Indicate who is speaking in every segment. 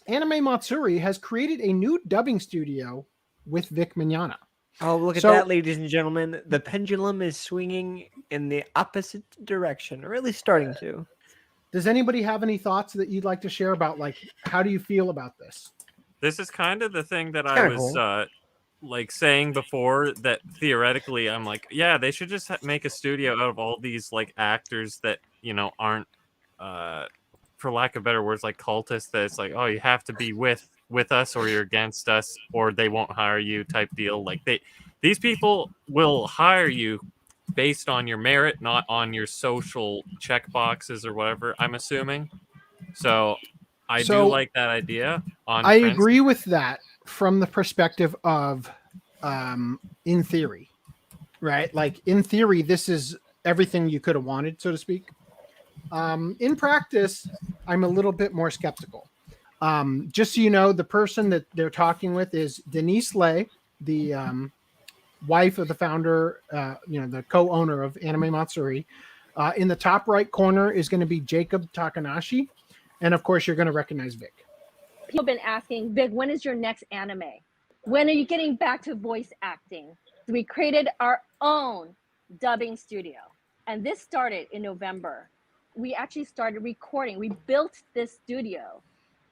Speaker 1: Anime Matsuri has created a new dubbing studio with Vic Mignogna.
Speaker 2: Oh, look at
Speaker 1: So-
Speaker 2: that, ladies and gentlemen. The pendulum is swinging in the opposite direction, or at least starting to.
Speaker 1: Does anybody have any thoughts that you'd like to share about, like, how do you feel about this?
Speaker 3: This is kind of the thing that
Speaker 2: It's
Speaker 3: I
Speaker 2: kinda
Speaker 3: was
Speaker 2: cool.
Speaker 3: like saying before, that theoretically I'm like, yeah, they should just make a studio out of all these like actors that, you know, aren't for lack of better words, like cultists, that it's like, oh, you have to be with us or you're against us or they won't hire you type deal. Like these people will hire you based on your merit, not on your social check boxes or whatever, I'm assuming. So I do
Speaker 1: So-
Speaker 3: like that idea on
Speaker 1: I
Speaker 3: principle.
Speaker 1: agree with that from the perspective of, in theory, right? Like, in theory, this is everything you could have wanted, so to speak. In practice, I'm a little bit more skeptical. Just so you know, the person that they're talking with is Denise Lay, the wife of the founder, the co-owner of Anime Matsuri. In the top right corner is going to be Jacob Takanashi. And of course, you're going to recognize Vic.
Speaker 4: People have been asking, Vic, when is your next anime? When are you getting back to voice acting? So we created our own dubbing studio. And this started in November. We actually started recording. We built this studio.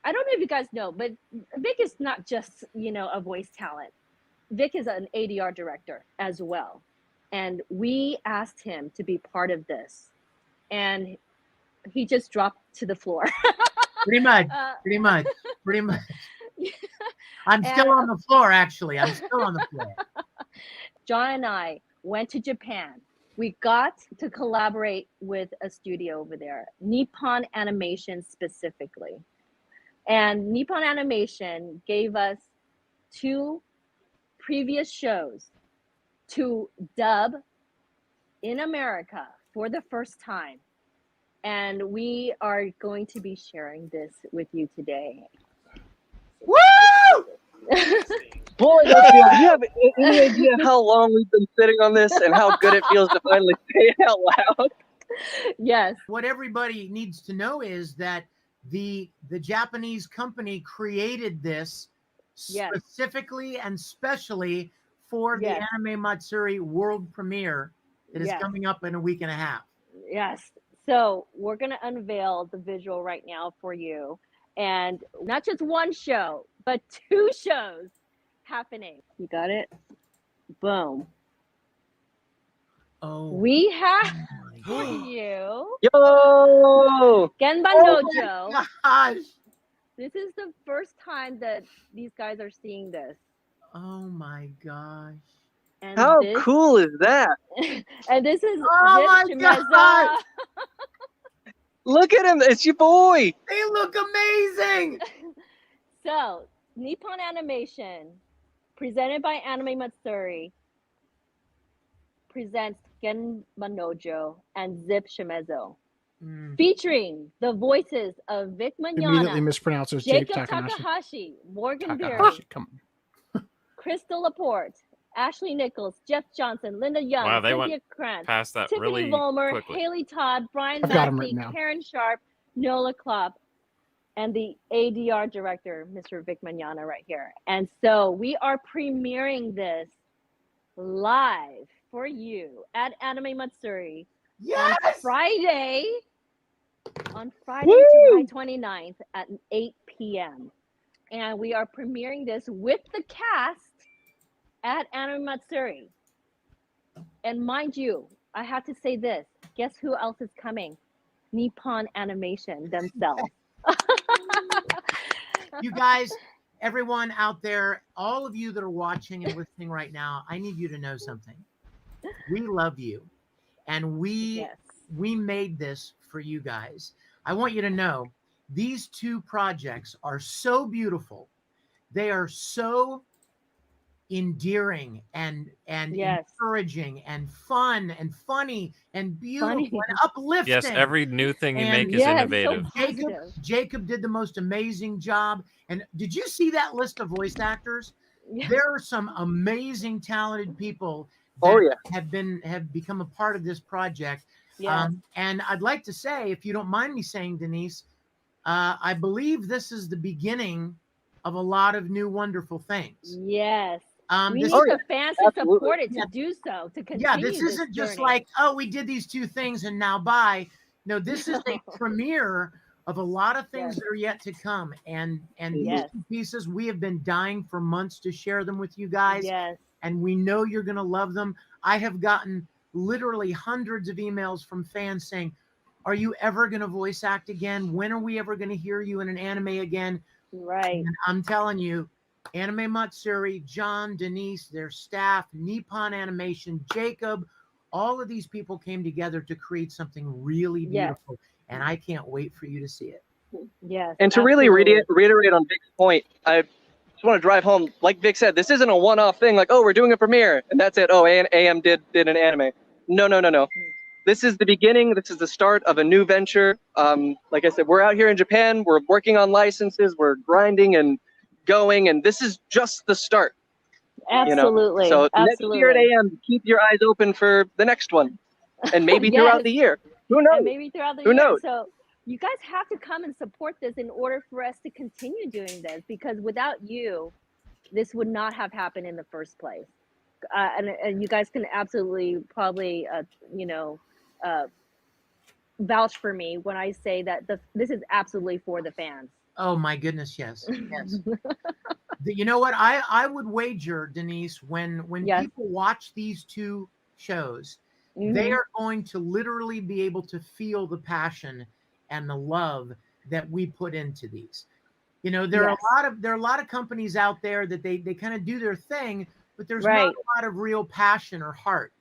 Speaker 4: I don't know if you guys know, but Vic is not just, a voice talent. Vic is an ADR director as well. And we asked him to be part of this. And he just dropped to the floor.
Speaker 5: Pretty much. I'm still on the floor, actually. I'm still on the floor.
Speaker 4: John and I went to Japan. We got to collaborate with a studio over there, Nippon Animation specifically. And Nippon Animation gave us 2 previous shows to dub in America for the first time. And we are going to be sharing this with you today.
Speaker 5: Woo!
Speaker 6: Boy, do you have any idea how long we've been sitting on this and how good it feels to finally say it out loud?
Speaker 4: Yes.
Speaker 5: What everybody needs to know is that the Japanese company created this
Speaker 4: Yes.
Speaker 5: specifically and specially for the
Speaker 4: Yes.
Speaker 5: Anime Matsuri world premiere that is
Speaker 4: Yes.
Speaker 5: coming up in a week and a half.
Speaker 4: Yes. So we're going to unveil the visual right now for you. And not just one show, but 2 shows happening. You got it? Boom.
Speaker 5: Oh,
Speaker 4: We have
Speaker 5: my
Speaker 4: for
Speaker 5: God.
Speaker 4: you
Speaker 6: Yo!
Speaker 4: Genban
Speaker 5: Oh
Speaker 4: Dojo.
Speaker 5: my gosh.
Speaker 4: This is the first time that these guys are seeing this.
Speaker 5: Oh my gosh.
Speaker 4: And
Speaker 6: How
Speaker 4: this,
Speaker 6: cool is that?
Speaker 4: and this is
Speaker 5: Oh my
Speaker 4: Zip
Speaker 5: God.
Speaker 4: Chimeza.
Speaker 6: Look at him. It's your boy.
Speaker 5: They look amazing.
Speaker 4: So, Nippon Animation, presented by Anime Matsuri, presents Genban Dojo and Zip Shimezo, featuring the voices of Vic
Speaker 1: Immediately
Speaker 4: Mignogna,
Speaker 1: mispronounces Jake
Speaker 4: Jacob
Speaker 1: Takanashi.
Speaker 4: Takahashi, Morgan Berry,
Speaker 1: Takahashi, come on.
Speaker 4: Crystal Laporte, Ashley Nichols, Jeff Johnson, Linda Young,
Speaker 3: Wow, they
Speaker 4: Cynthia
Speaker 3: went
Speaker 4: Krantz,
Speaker 3: past that
Speaker 4: Tiffany
Speaker 3: really
Speaker 4: Vollmer,
Speaker 3: quickly.
Speaker 4: Haley Todd, Brian
Speaker 1: I've got 'em
Speaker 4: Massey,
Speaker 1: written down.
Speaker 4: Karen Sharp, Nola Klopp, and the ADR director, Mr. Vic Mignogna, right here. And so we are premiering this live for you at Anime Matsuri
Speaker 5: Yes.
Speaker 4: on Friday,
Speaker 6: Woo!
Speaker 4: July 29th at 8 p.m. And we are premiering this with the cast at Anime Matsuri. And mind you, I have to say this. Guess who else is coming? Nippon Animation themselves.
Speaker 5: You guys, everyone out there, all of you that are watching and listening right now, I need you to know something. We love you. And we
Speaker 4: Yes.
Speaker 5: made this for you guys. I want you to know these 2 projects are so beautiful. They are so endearing and
Speaker 4: Yes.
Speaker 5: encouraging and fun and funny and beautiful
Speaker 4: Funny.
Speaker 5: and uplifting.
Speaker 3: Yes, every new thing you
Speaker 5: And
Speaker 3: make is
Speaker 4: yes,
Speaker 3: innovative.
Speaker 4: so positive.
Speaker 5: Jacob did the most amazing job. And did you see that list of voice actors?
Speaker 4: Yes.
Speaker 5: There are some amazing, talented people that
Speaker 6: Oh, yeah.
Speaker 5: have become a part of this project.
Speaker 4: Yes.
Speaker 5: And I'd like to say, if you don't mind me saying, Denise, I believe this is the beginning of a lot of new wonderful things.
Speaker 4: Yes. We
Speaker 5: This,
Speaker 4: need the fans to
Speaker 6: absolutely.
Speaker 4: support it to do so, to continue
Speaker 5: yeah, this isn't just
Speaker 4: journey.
Speaker 5: like, oh, we did these 2 things and now bye. No, this is a premiere of a lot of things
Speaker 4: Yes.
Speaker 5: that are yet to come. And these
Speaker 4: Yes.
Speaker 5: 2 pieces, we have been dying for months to share them with you guys.
Speaker 4: Yes.
Speaker 5: And we know you're going to love them. I have gotten literally hundreds of emails from fans saying, are you ever going to voice act again? When are we ever going to hear you in an anime again?
Speaker 4: Right.
Speaker 5: And I'm telling you, Anime Matsuri, John, Denise, their staff, Nippon Animation, Jacob, all of these people came together to create something really
Speaker 4: Yes.
Speaker 5: beautiful. And I can't wait for you to see it.
Speaker 4: Yes.
Speaker 6: And to really reiterate on Vic's point, I just want to drive home, like Vic said, this isn't a one-off thing, like, oh, we're doing a premiere, and that's it. Oh, AM did an anime. No. This is the beginning. This is the start of a new venture. Like I said, we're out here in Japan. We're working on licenses. We're grinding and going, and this is just the start.
Speaker 4: Absolutely.
Speaker 6: You know? So
Speaker 4: Absolutely.
Speaker 6: next year at AM, keep your eyes open for the next one, and maybe throughout the year. Who knows?
Speaker 4: And maybe throughout the
Speaker 6: Who
Speaker 4: year.
Speaker 6: knows?
Speaker 4: So you guys have to come and support this in order for us to continue doing this, because without you, this would not have happened in the first place. And you guys can absolutely probably, vouch for me when I say that this is absolutely for the fans.
Speaker 5: Oh my goodness, yes. Yes. You know what? I would wager, Denise, when
Speaker 4: Yes.
Speaker 5: people watch these 2 shows,
Speaker 4: Mhm.
Speaker 5: they are going to literally be able to feel the passion and the love that we put into these. You know, there
Speaker 4: Yes.
Speaker 5: are a lot of companies out there that they kind of do their thing, but there's
Speaker 4: Right.
Speaker 5: not a lot of real passion or heart.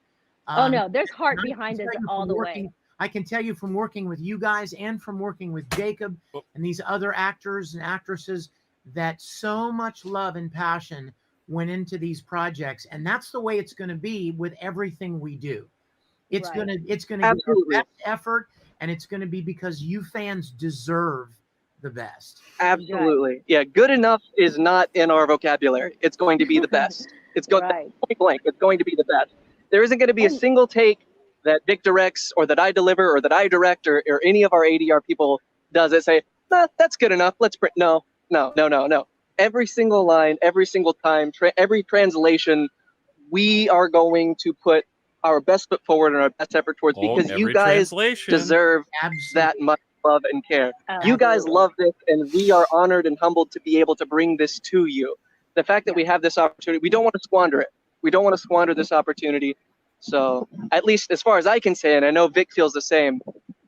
Speaker 4: Oh no, there's heart
Speaker 5: and I can
Speaker 4: behind this
Speaker 5: tell you
Speaker 4: all
Speaker 5: from
Speaker 4: the
Speaker 5: working-
Speaker 4: way.
Speaker 5: I can tell you from working with you guys and from working with Jacob and these other actors and actresses that so much love and passion went into these projects, and that's the way it's going to be with everything we do. It's
Speaker 4: Right.
Speaker 5: going to be our
Speaker 6: Absolutely.
Speaker 5: best effort, and it's going to be because you fans deserve the best.
Speaker 6: Absolutely. Yeah, good enough is not in our vocabulary. It's going to be the best. It's going
Speaker 4: Right.
Speaker 6: point blank. It's going to be the best. There isn't going to be a single take that Vic directs or that I deliver or that I direct or any of our ADR people does it say, nah, that's good enough. Let's print. No. Every single line, every single time, every translation, we are going to put our best foot forward and our best effort towards, because you
Speaker 3: every
Speaker 6: guys
Speaker 3: translation.
Speaker 6: deserve
Speaker 5: Absolutely.
Speaker 6: that much love and care.
Speaker 4: Absolutely.
Speaker 6: You guys love this, and we are honored and humbled to be able to bring this to you. The fact that we have this opportunity, we don't want to squander it. We don't want to squander this opportunity. So, at least as far as I can say, and I know Vic feels the same,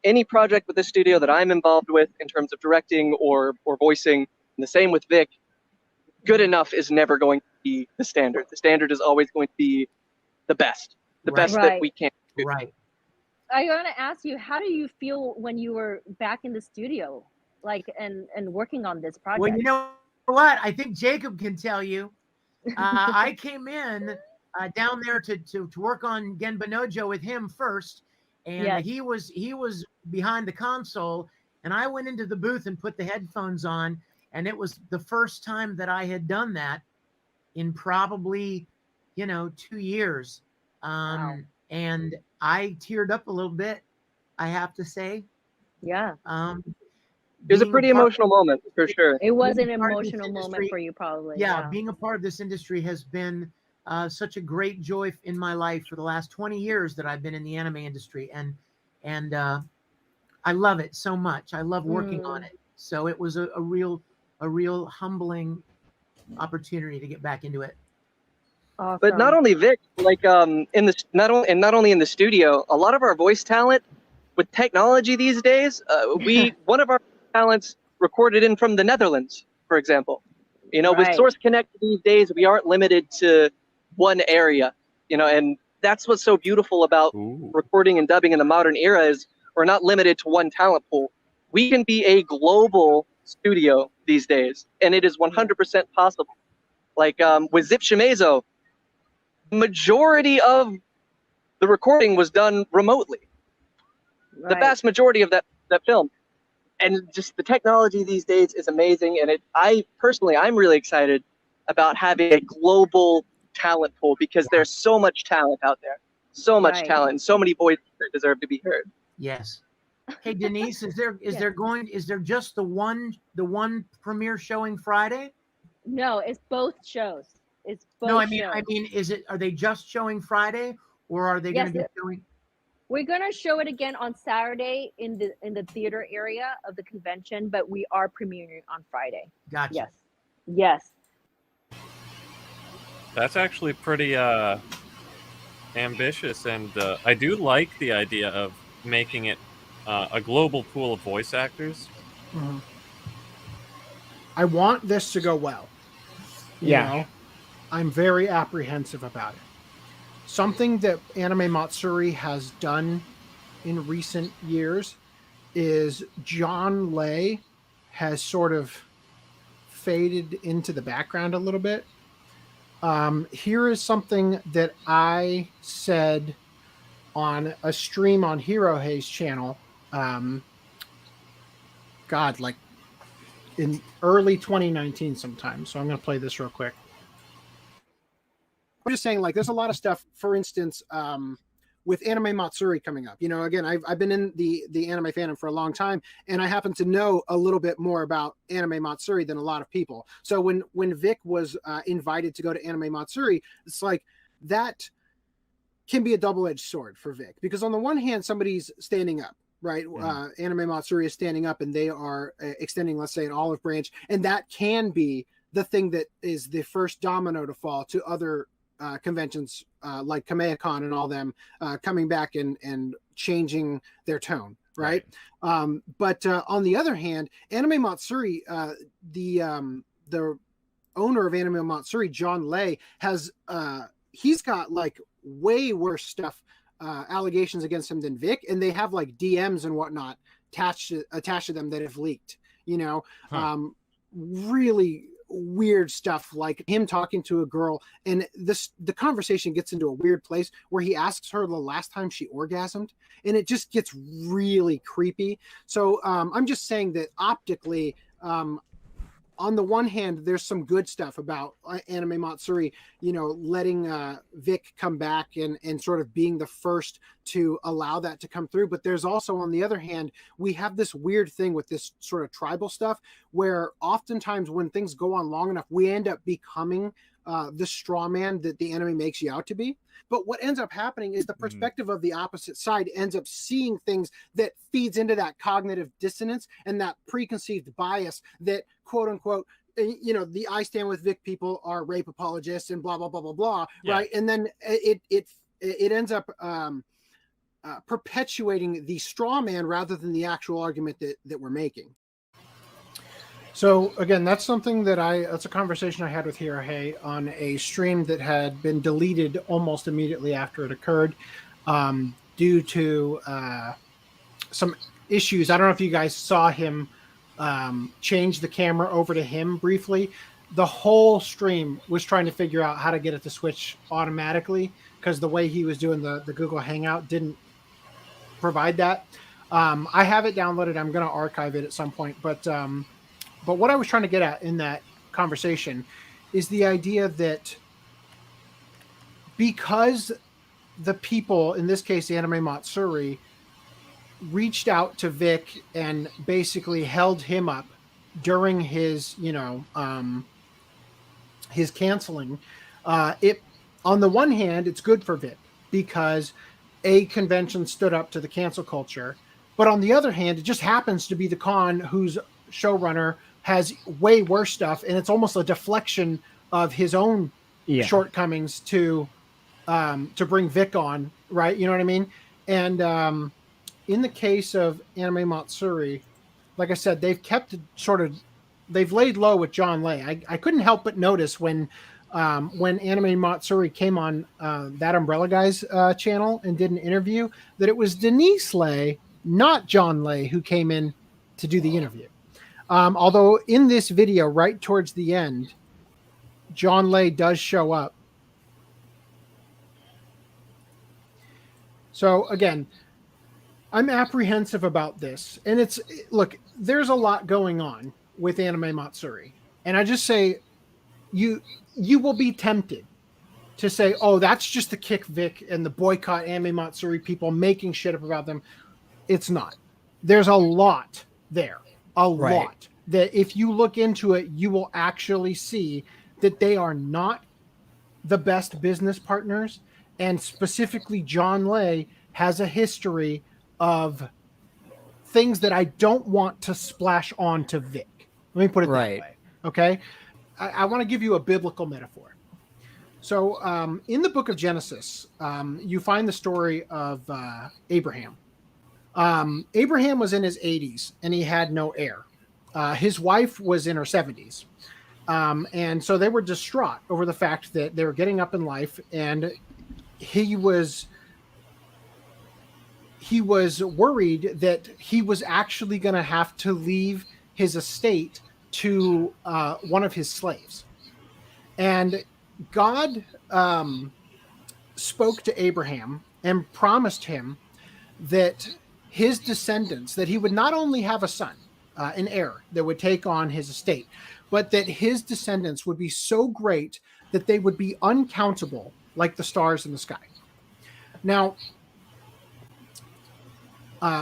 Speaker 6: any project with this studio that I'm involved with in terms of directing or voicing, and the same with Vic, good enough is never going to be the standard. The standard is always going to be the best. The best that
Speaker 4: Right.
Speaker 6: we can do.
Speaker 5: Right.
Speaker 4: I want to ask you, how do you feel when you were back in the studio, like and working on this project?
Speaker 5: Well, you know what? I think Jacob can tell you. I came in down there to work on Genba Nojo with him first, and
Speaker 4: Yes.
Speaker 5: he was behind the console, and I went into the booth and put the headphones on, and it was the first time that I had done that in probably 2 years.
Speaker 4: Wow.
Speaker 5: And I teared up a little bit, I have to say.
Speaker 4: Yeah,
Speaker 6: It was a
Speaker 5: Being
Speaker 6: pretty
Speaker 5: part-
Speaker 6: emotional moment, for sure.
Speaker 4: it was an
Speaker 5: being part of this
Speaker 4: emotional moment
Speaker 5: industry-
Speaker 4: for you, probably.
Speaker 5: yeah, being a part of this industry has been such a great joy in my life for the last 20 years that I've been in the anime industry, and I love it so much. I love working on it. So it was a real humbling opportunity to get back into it.
Speaker 4: Awesome.
Speaker 6: But not only Vic, like not only in the studio, a lot of our voice talent with technology these days, one of our talents recorded in from the Netherlands, for example. With
Speaker 4: Right.
Speaker 6: Source Connect these days, we aren't limited to one area, and that's what's so beautiful about
Speaker 3: Ooh.
Speaker 6: recording and dubbing in the modern era is we're not limited to one talent pool. We can be a global studio these days, and it is 100% possible. Like with Zip Shimezo, majority of the recording was done remotely. The
Speaker 4: Right.
Speaker 6: vast majority of that film. And just the technology these days is amazing. And I'm really excited about having a global talent pool, because there's so much talent out there. So much
Speaker 4: Right.
Speaker 6: talent and so many voices that deserve to be heard.
Speaker 5: Yes. Hey Denise, is there just the one premiere showing Friday?
Speaker 4: No, it's both shows. It's both
Speaker 5: No,
Speaker 4: shows.
Speaker 5: I mean, are they just showing Friday, or are they
Speaker 4: Yes,
Speaker 5: going to be showing?
Speaker 4: we're gonna show it again on Saturday in the theater area of the convention, but we are premiering on Friday.
Speaker 5: Gotcha.
Speaker 4: Yes. Yes.
Speaker 3: That's actually pretty ambitious, and I do like the idea of making it a global pool of voice actors.
Speaker 1: Mhm. I want this to go well. You know, I'm very apprehensive about it. Something that Anime Matsuri has done in recent years is John Lay has sort of faded into the background a little bit. Here is something that I said on a stream on Hirohei's channel. God, like in early 2019 sometime. So I'm going to play this real quick. I'm just saying, like, there's a lot of stuff, for instance, with Anime Matsuri coming up. You know, again, I've been in the anime fandom for a long time, and I happen to know a little bit more about Anime Matsuri than a lot of people. So when Vic was invited to go to Anime Matsuri, it's like that can be a double-edged sword for Vic, because on the one hand, somebody's standing up, right? Anime Matsuri is standing up, and they are extending, let's say, an olive branch, and that can be the thing that is the first domino to fall to other conventions like Kamehacon and all them coming back and changing their tone, right? But on the other hand, Anime Matsuri, the owner of Anime Matsuri, John Lay, has he's got like way worse stuff, allegations against him than Vic, and they have like DMs and whatnot attached to them that have leaked. You know, really weird stuff, like him talking to a girl, and the conversation gets into a weird place where he asks her the last time she orgasmed, and it just gets really creepy. So I'm just saying that optically, on the one hand, there's some good stuff about Anime Matsuri, you know, letting Vic come back and sort of being the first to allow that to come through. But there's also, on the other hand, we have this weird thing with this sort of tribal stuff where oftentimes when things go on long enough, we end up becoming the straw man that the anime makes you out to be. But what ends up happening is the perspective of the opposite side ends up seeing things that feeds into that cognitive dissonance and that preconceived bias that, quote unquote, you know, the I stand with Vic people are rape apologists and blah, blah, blah, blah, blah. Yeah. Right. And then it ends up perpetuating the straw man rather than the actual argument that we're making. So again, that's something that's a conversation I had with Hirohei on a stream that had been deleted almost immediately after it occurred, due to some issues. I don't know if you guys saw him change the camera over to him briefly. The whole stream was trying to figure out how to get it to switch automatically, because the way he was doing the Google Hangout didn't provide that. I have it downloaded. I'm going to archive it at some point, but what I was trying to get at in that conversation is the idea that because the people, in this case, Anime Matsuri, reached out to Vic and basically held him up during his, you know, his canceling, it, on the one hand, it's good for Vic because a convention stood up to the cancel culture, but on the other hand, it just happens to be the con whose showrunner has way worse stuff, and it's almost a deflection of his own shortcomings to bring Vic on, right? You know what I mean? And in the case of Anime Matsuri, like I said, they've kept they've laid low with John Lay. I couldn't help but notice when Anime Matsuri came on that Umbrella Guys channel and did an interview that it was Denise Lay, not John Lay, who came in to do the interview. Although in this video, right towards the end, John Lay does show up. So again, I'm apprehensive about this. And look, there's a lot going on with Anime Matsuri. And I just say, you will be tempted to say, oh, that's just the kick Vic and the boycott Anime Matsuri people making shit up about them. It's not. There's a lot there, a
Speaker 2: Right.
Speaker 1: lot that if you look into it, you will actually see that they are not the best business partners. And specifically, John Lay has a history of things that I don't want to splash on to Vic. Let me put it
Speaker 2: Right.
Speaker 1: that way. Okay. I want to give you a biblical metaphor. So in the book of Genesis, you find the story of Abraham. Abraham was in his 80s and he had no heir. His wife was in her 70s. And so they were distraught over the fact that they were getting up in life, and he was worried that he was actually going to have to leave his estate to one of his slaves. And God spoke to Abraham and promised him that his descendants, that he would not only have a son, an heir that would take on his estate, but that his descendants would be so great that they would be uncountable like the stars in the sky. Now,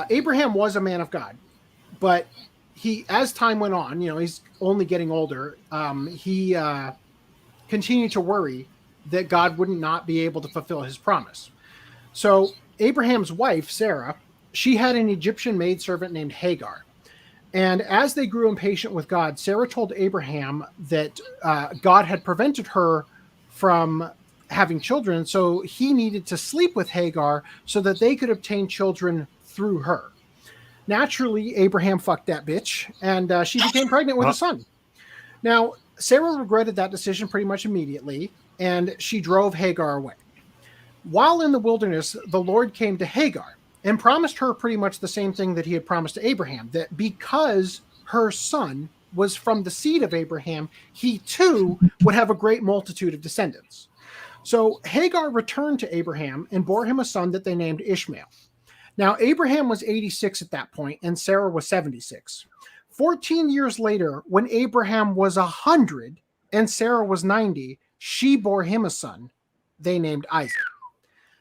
Speaker 1: Abraham was a man of God, but he, as time went on, he's only getting older. He continued to worry that God would not be able to fulfill his promise. So Abraham's wife, Sarah, she had an Egyptian maidservant named Hagar. And as they grew impatient with God, Sarah told Abraham that God had prevented her from having children, so he needed to sleep with Hagar so that they could obtain children through her. Naturally, Abraham fucked that bitch, and she became pregnant with a son. Now, Sarah regretted that decision pretty much immediately, and she drove Hagar away. While in the wilderness, the Lord came to Hagar and promised her pretty much the same thing that he had promised to Abraham, that because her son was from the seed of Abraham, he too would have a great multitude of descendants. So Hagar returned to Abraham and bore him a son that they named Ishmael. Now, Abraham was 86 at that point, and Sarah was 76. 14 years later, when Abraham was 100 and Sarah was 90, she bore him a son they named Isaac.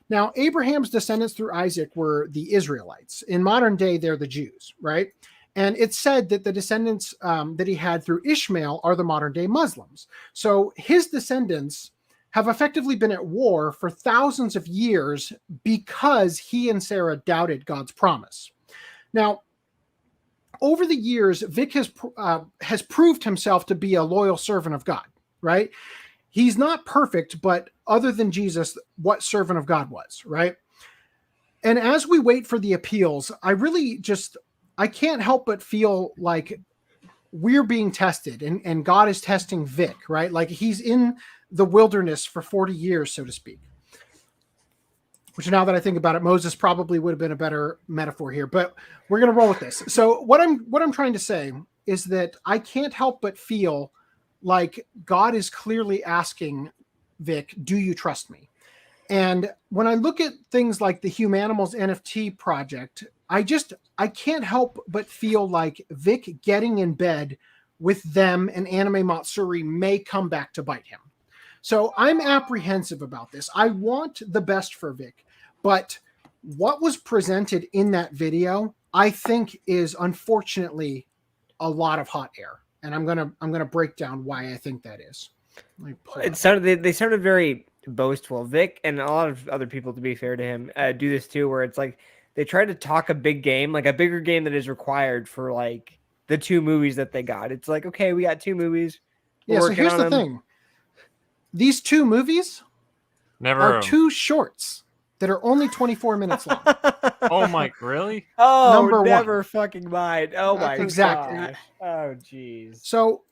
Speaker 1: Now, Abraham's descendants through Isaac were the Israelites. In modern day, they're the Jews, right? And it's said that the descendants that he had through Ishmael are the modern day Muslims. So his descendants have effectively been at war for thousands of years because he and Sarah doubted God's promise. Now, over the years, Vic has proved himself to be a loyal servant of God, right? He's not perfect, but other than Jesus, what servant of God was, right? And as we wait for the appeals, I can't help but feel like we're being tested and God is testing Vic, right? Like he's in the wilderness for 40 years, so to speak. Which now that I think about it, Moses probably would have been a better metaphor here, but we're going to roll with this. So what I'm trying to say is that I can't help but feel like God is clearly asking Vic, do you trust me? And when I look at things like the Humanimals NFT project, I can't help but feel like Vic getting in bed with them and Anime Matsuri may come back to bite him. So I'm apprehensive about this. I want the best for Vic, but what was presented in that video, I think is unfortunately a lot of hot air. And I'm gonna break down why I think that is.
Speaker 2: It sounded they sounded very boastful. Vic and a lot of other people, to be fair to him, do this too, where it's like they try to talk a big game, like a bigger game that is required for like the 2 movies that they got. It's like, okay, we got 2 movies.
Speaker 1: Yeah. So here's the thing: these 2 movies are 2 shorts that are only 24 minutes long.
Speaker 3: Oh my, really?
Speaker 2: Oh,
Speaker 1: Number
Speaker 2: never
Speaker 1: one.
Speaker 2: fucking mind. Oh my
Speaker 1: Exactly.
Speaker 2: gosh. Oh jeez.
Speaker 1: So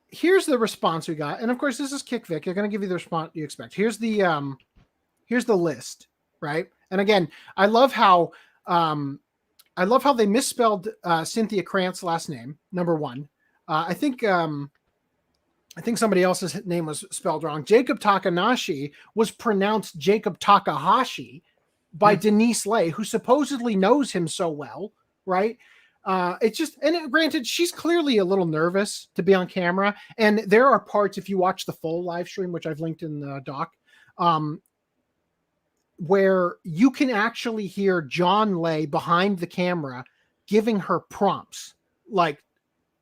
Speaker 1: here's the response we got, and of course this is Kick Vic. They're going to give you the response you expect. Here's the list, right? And again, I love how they misspelled Cynthia Krantz' last name. Number 1, I think somebody else's name was spelled wrong. Jacob Takanashi was pronounced Jacob Takahashi by Denise Lay, who supposedly knows him so well, right? It's just, and granted, she's clearly a little nervous to be on camera. And there are parts, if you watch the full live stream, which I've linked in the doc, where you can actually hear John Lay behind the camera giving her prompts, like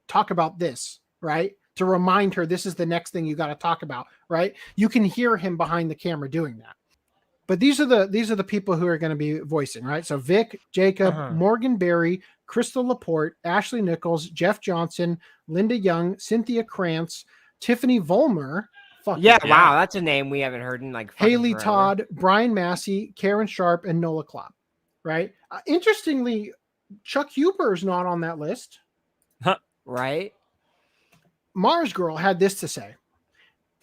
Speaker 1: talk about this, right? To remind her this is the next thing you got to talk about, right? You can hear him behind the camera doing that. But these are the people who are going to be voicing, right? So Vic, Jacob, Morgan Berry, Crystal Laporte, Ashley Nichols, Jeff Johnson, Linda Young, Cynthia Krantz, Tiffany Vollmer.
Speaker 2: Yeah, wow, that's a name we haven't heard in like
Speaker 1: Haley
Speaker 2: forever.
Speaker 1: Todd, Brian Massey, Karen Sharp, and Nola Klopp, right? Interestingly, Chuck Huber is not on that list.
Speaker 2: Right?
Speaker 1: Mars Girl had this to say.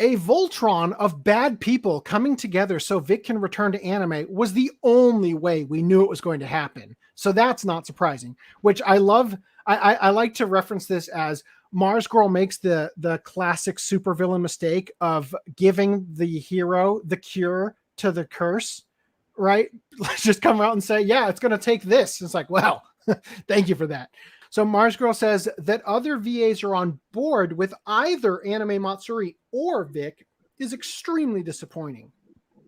Speaker 1: A Voltron of bad people coming together so Vic can return to anime was the only way we knew it was going to happen. So that's not surprising, which I love. I like to reference this as Mars Girl makes the classic supervillain mistake of giving the hero the cure to the curse, right? Let's just come out and say, yeah, it's going to take this. It's like, well, thank you for that. So Mars Girl says that other VAs are on board with either Anime Matsuri or Vic is extremely disappointing.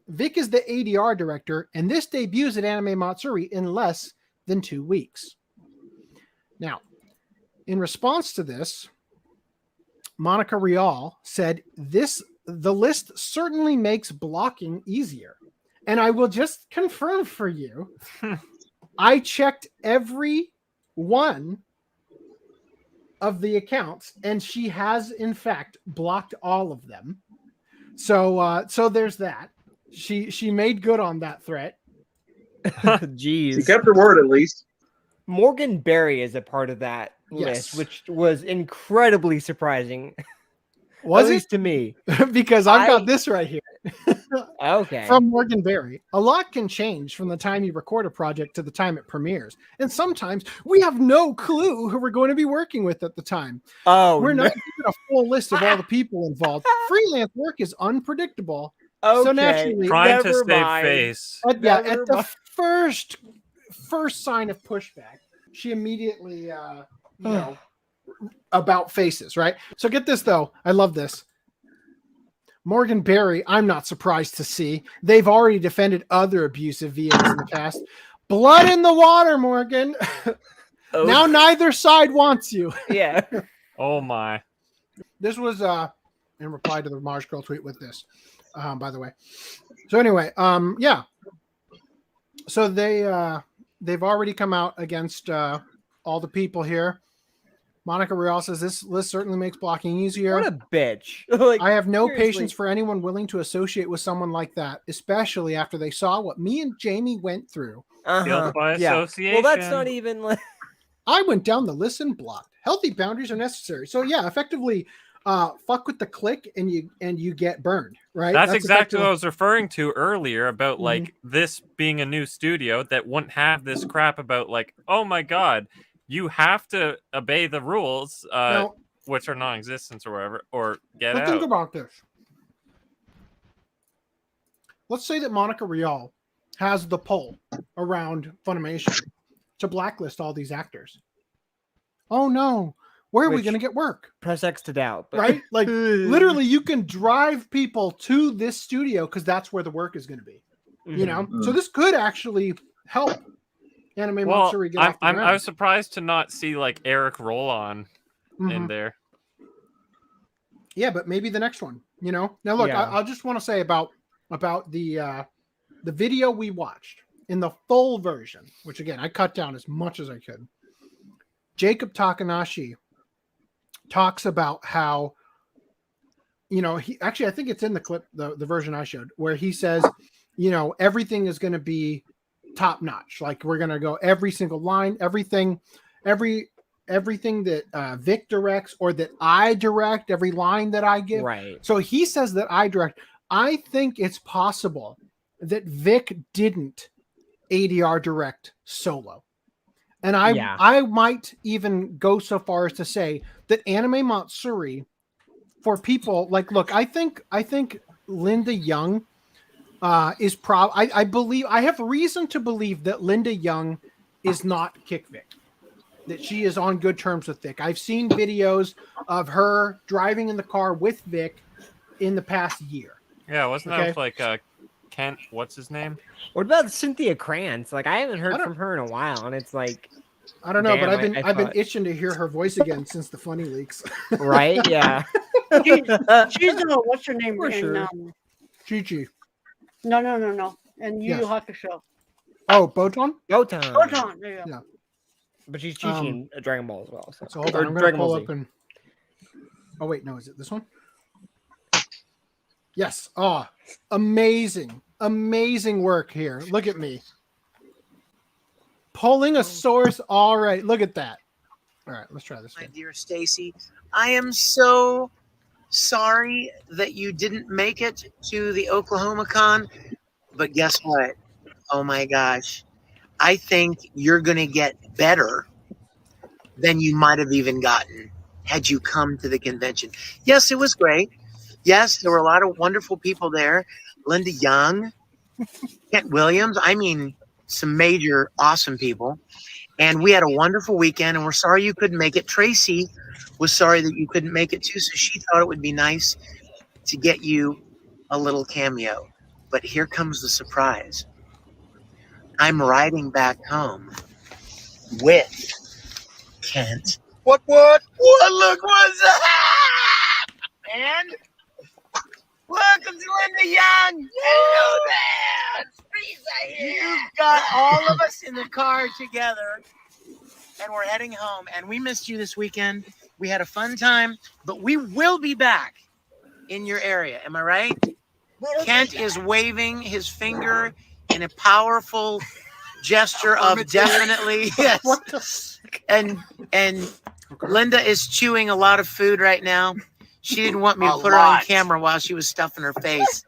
Speaker 1: Vic is the ADR director, and this debuts at Anime Matsuri in less than 2 weeks. Now, in response to this, Monica Rial said the list certainly makes blocking easier. And I will just confirm for you, I checked every one of the accounts, and she has in fact blocked all of them. So there's that. She made good on that threat.
Speaker 2: Jeez.
Speaker 6: She kept her word at least.
Speaker 2: Morgan Berry is a part of that list, which was incredibly surprising.
Speaker 1: Was
Speaker 2: At
Speaker 1: it
Speaker 2: least to me?
Speaker 1: Because I've got this right here.
Speaker 2: Okay.
Speaker 1: From Morgan Berry. A lot can change from the time you record a project to the time it premieres. And sometimes we have no clue who we're going to be working with at the time.
Speaker 2: Oh,
Speaker 1: we're not given a full list of all the people involved. Freelance work is unpredictable.
Speaker 2: Okay.
Speaker 1: So naturally,
Speaker 3: Trying to save face.
Speaker 1: at the first sign of pushback, she immediately about faces, right? So get this though. I love this. Morgan Berry, I'm not surprised to see. They've already defended other abusive VAs in the past. Blood in the water, Morgan. Now neither side wants you.
Speaker 2: Yeah.
Speaker 3: Oh my.
Speaker 1: This was in reply to the Mars Girl tweet with this, by the way. So anyway, yeah. So they've already come out against all the people here. Monica Rial says this list certainly makes blocking easier.
Speaker 2: What a bitch. Like,
Speaker 1: I have no
Speaker 2: seriously.
Speaker 1: patience for anyone willing to associate with someone like that, especially after they saw what me and Jamie went through.
Speaker 3: Guilt by association.
Speaker 2: Well, that's not even like...
Speaker 1: I went down the list and blocked. Healthy boundaries are necessary. So yeah, effectively, fuck with the clique and you get burned, right?
Speaker 3: That's exactly what I was referring to earlier about like this being a new studio that wouldn't have this crap about like, oh my god, you have to obey the rules, which are non-existent or whatever, or get out.
Speaker 1: Think about this. Let's say that Monica Rial has the pull around Funimation to blacklist all these actors. Oh no, where are we going to get work?
Speaker 2: Press X to doubt. But...
Speaker 1: Right? Like literally you can drive people to this studio because that's where the work is going to be. You know? So this could actually help Anime Matsuri get off the ground.
Speaker 3: I was surprised to not see like Eric Roll-On in there.
Speaker 1: Yeah, but maybe the next one, you know? Now look, I just want to say about the video we watched in the full version, which again, I cut down as much as I could. Jacob Takanashi talks about how, you know, he actually, I think it's in the clip, the version I showed, where he says, you know, everything is going to be top notch. Like we're going to go every single line, everything that Vic directs or that I direct, every line that I give.
Speaker 2: Right.
Speaker 1: So he says that I direct. I think it's possible that Vic didn't ADR direct Solo. And I might even go so far as to say that Anime Matsuri, for people like, look, I think Linda Young is I believe I have reason to believe that Linda Young is not Kick Vic, that she is on good terms with Vic. I've seen videos of her driving in the car with Vic in the past year.
Speaker 3: Yeah, wasn't that like Kent? What's his name?
Speaker 2: What about Cynthia Krantz? Like I haven't heard from her in a while, and it's like
Speaker 1: I don't know,
Speaker 2: Damn,
Speaker 1: but
Speaker 2: I
Speaker 1: I've been
Speaker 2: thought-
Speaker 1: itching to hear her voice again since the funny leaks.
Speaker 2: right? Yeah.
Speaker 7: She's what's her name?
Speaker 2: For
Speaker 7: in,
Speaker 2: sure.
Speaker 1: Chi-Chi.
Speaker 7: no. And Yu Yu
Speaker 1: Yes.
Speaker 7: Hakusho.
Speaker 1: Oh, Botan?
Speaker 2: Botan.
Speaker 7: Photon. There you go.
Speaker 1: Yeah.
Speaker 2: But she's teaching a Dragon Ball as well. So,
Speaker 1: So hold
Speaker 2: or
Speaker 1: on, I'm gonna
Speaker 2: Dragon
Speaker 1: pull
Speaker 2: Ball Z.
Speaker 1: up and. Oh wait, no, is it this one? Yes. Oh, amazing work here. Look at me. Pulling a source. All right, look at that. All right, let's try this
Speaker 5: My
Speaker 1: again.
Speaker 5: dear Stacy, I am so sorry that you didn't make it to the Oklahoma Con, but guess what? Oh my gosh. I think you're going to get better than you might have even gotten had you come to the convention. Yes, it was great. Yes, there were a lot of wonderful people there. Linda Young, Kent Williams, I mean, some major awesome people. And we had a wonderful weekend, and we're sorry you couldn't make it. Tracy was sorry that you couldn't make it too, so she thought it would be nice to get you a little cameo. But here comes the surprise. I'm riding back home with Kent. What? Look what's that! And welcome to Linda Young. Hello there. Teresa here. You've got all of us in the car together, and we're heading home. And we missed you this weekend. We had a fun time, but we will be back in your area. Am I right? Kent is waving his finger in a powerful gesture of definitely. Yes. And Linda is chewing a lot of food right now. She didn't want me to put her on camera while she was stuffing her face.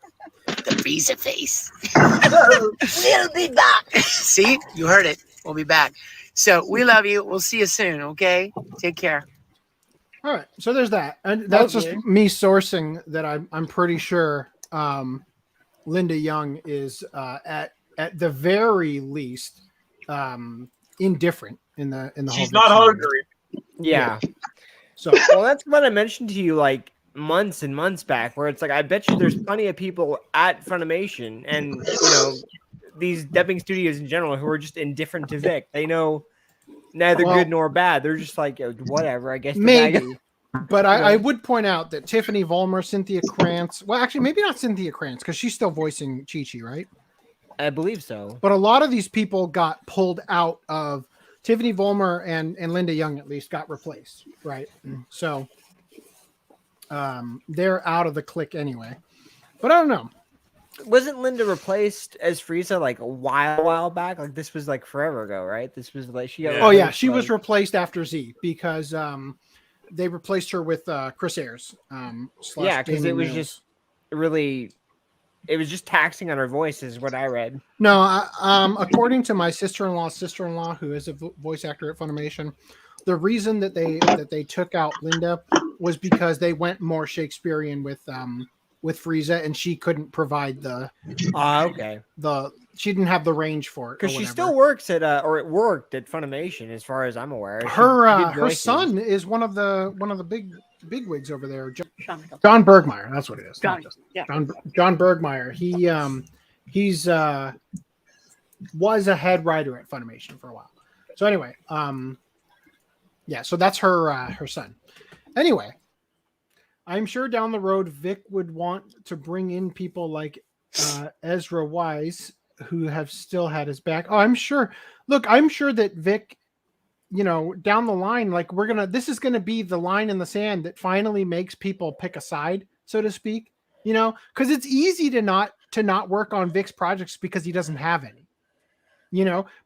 Speaker 5: The Visa face. We'll be back. See, you heard it. We'll be back. So we love you. We'll see you soon. Okay. Take care.
Speaker 1: All right, so there's that, and that's
Speaker 7: Okay.
Speaker 1: just me sourcing that I'm pretty sure Linda Young is at the very least indifferent in the whole.
Speaker 8: She's not hungry.
Speaker 2: Yeah.
Speaker 1: So
Speaker 2: Well, that's what I mentioned to you like months and months back, where it's like I bet you there's plenty of people at Funimation and these dubbing studios in general who are just indifferent to Vic. They know neither
Speaker 1: Well,
Speaker 2: good nor bad. They're just like whatever. I guess the bag is-
Speaker 1: maybe, but I would point out that Tiffany Vollmer, Cynthia Krantz. Well, actually, maybe not Cynthia Krantz because she's still voicing Chi-Chi, right?
Speaker 2: I believe so.
Speaker 1: But a lot of these people got pulled out of Tiffany Vollmer and Linda Young at least got replaced, right? So they're out of the clique anyway. But I don't know.
Speaker 2: Wasn't Linda replaced as Frieza like a while back? Like this was like forever ago, right? This was like she got.
Speaker 3: Yeah.
Speaker 1: Oh yeah,
Speaker 2: replaced,
Speaker 1: she was
Speaker 2: like-
Speaker 1: replaced after Z because they replaced her with Chris Ayres. Slash
Speaker 2: Yeah, because it
Speaker 1: Damon
Speaker 2: was
Speaker 1: Mills.
Speaker 2: just really, it was just taxing on her voice, is what I read.
Speaker 1: No, according to my sister-in-law, who is a voice actor at Funimation, the reason that they took out Linda was because they went more Shakespearean with Frieza, and she couldn't provide
Speaker 2: Okay.
Speaker 1: she didn't have the range for it.
Speaker 2: Because
Speaker 1: or
Speaker 2: she
Speaker 1: whatever.
Speaker 2: still works at or it worked at Funimation, as far as I'm aware. She did
Speaker 1: her
Speaker 2: voices.
Speaker 1: son is one of the big wigs over there.
Speaker 7: Sean,
Speaker 1: John Bergmeyer, that's what it is.
Speaker 7: John, yeah.
Speaker 1: John Bergmeyer. He's was a head writer at Funimation for a while. So anyway, yeah, so that's her son. Anyway, I'm sure down the road Vic would want to bring in people like Ezra Wise, who have still had his back. Oh, I'm sure. Look, I'm sure that Vic, down the line, like this is gonna be the line in the sand that finally makes people pick a side, so to speak. Because it's easy to not work on Vic's projects because he doesn't have any.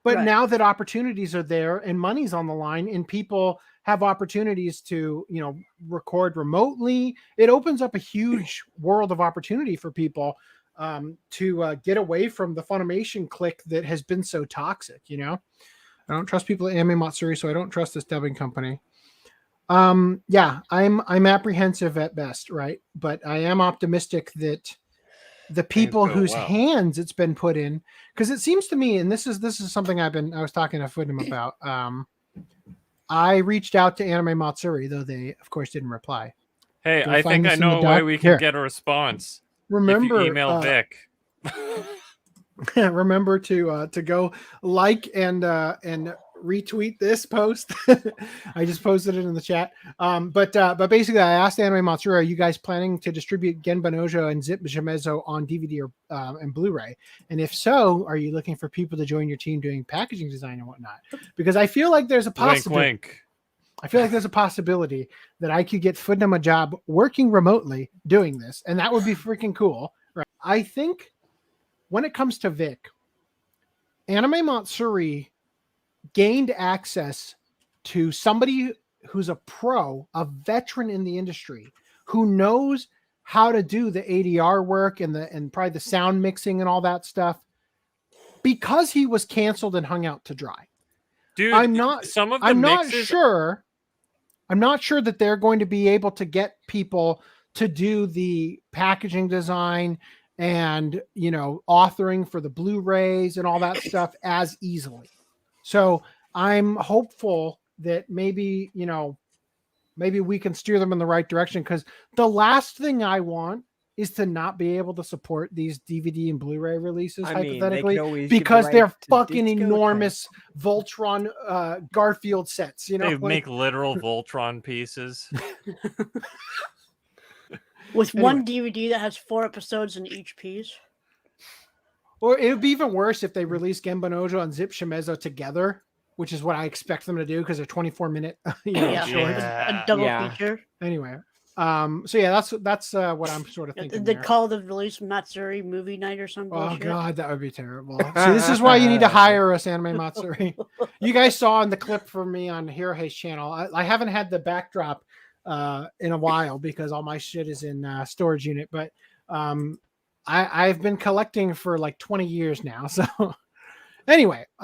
Speaker 1: But
Speaker 7: Right.
Speaker 1: now that opportunities are there and money's on the line and people have opportunities to, record remotely, it opens up a huge world of opportunity for people to get away from the Funimation clique that has been so toxic. I don't trust people at Anime Matsuri, so I don't trust this dubbing company. Yeah, I'm apprehensive at best, right? But I am optimistic that the people
Speaker 3: go
Speaker 1: whose
Speaker 3: well.
Speaker 1: hands it's been put in, because it seems to me, and this is something I was talking to Fudim about. I reached out to Anime Matsuri, though they of course didn't reply.
Speaker 3: Hey,
Speaker 1: Do I
Speaker 3: I
Speaker 1: find
Speaker 3: think I
Speaker 1: this in the
Speaker 3: know a way
Speaker 1: doc?
Speaker 3: we
Speaker 1: Here.
Speaker 3: can get a response.
Speaker 1: Remember,
Speaker 3: if you email Vic.
Speaker 1: remember to go like and retweet this post. I just posted it in the chat. But basically, I asked Anime Matsuri, are you guys planning to distribute Genbanojo and Zip Shimezo on DVD or and Blu-ray? And if so, are you looking for people to join your team doing packaging design and whatnot? Because I feel like there's a possibility.
Speaker 3: Wink, wink.
Speaker 1: I feel like there's a possibility that I could get Foodnum a job working remotely doing this, and that would be freaking cool. Right? I think when it comes to Vic, Anime Matsuri gained access to somebody who's a pro, a veteran in the industry, who knows how to do the ADR work and probably the sound mixing and all that stuff, because he was canceled and hung out to dry.
Speaker 3: Dude,
Speaker 1: I'm not
Speaker 3: mixes...
Speaker 1: sure. I'm not sure that they're going to be able to get people to do the packaging design and, authoring for the Blu-rays and all that stuff as easily. So I'm hopeful that maybe we can steer them in the right direction, because the last thing I want is to not be able to support these DVD and Blu-ray releases, hypothetically, because they're fucking enormous Voltron Garfield sets.
Speaker 3: They make literal Voltron pieces.
Speaker 7: With one DVD that has 4 episodes in each piece.
Speaker 1: Or it would be even worse if they release Genbanojo and Zip Shimezo together, which is what I expect them to do, because they're 24-minute shorts.
Speaker 7: A double feature.
Speaker 1: Anyway. So yeah, that's what I'm sort of thinking.
Speaker 7: They call the release Matsuri movie night or something.
Speaker 1: Oh god, that would be terrible. See, this is why you need to hire us, Anime Matsuri. You guys saw in the clip from me on Hirohei's channel. I haven't had the backdrop in a while because all my shit is in storage unit, but I've been collecting for like 20 years now. So anyway.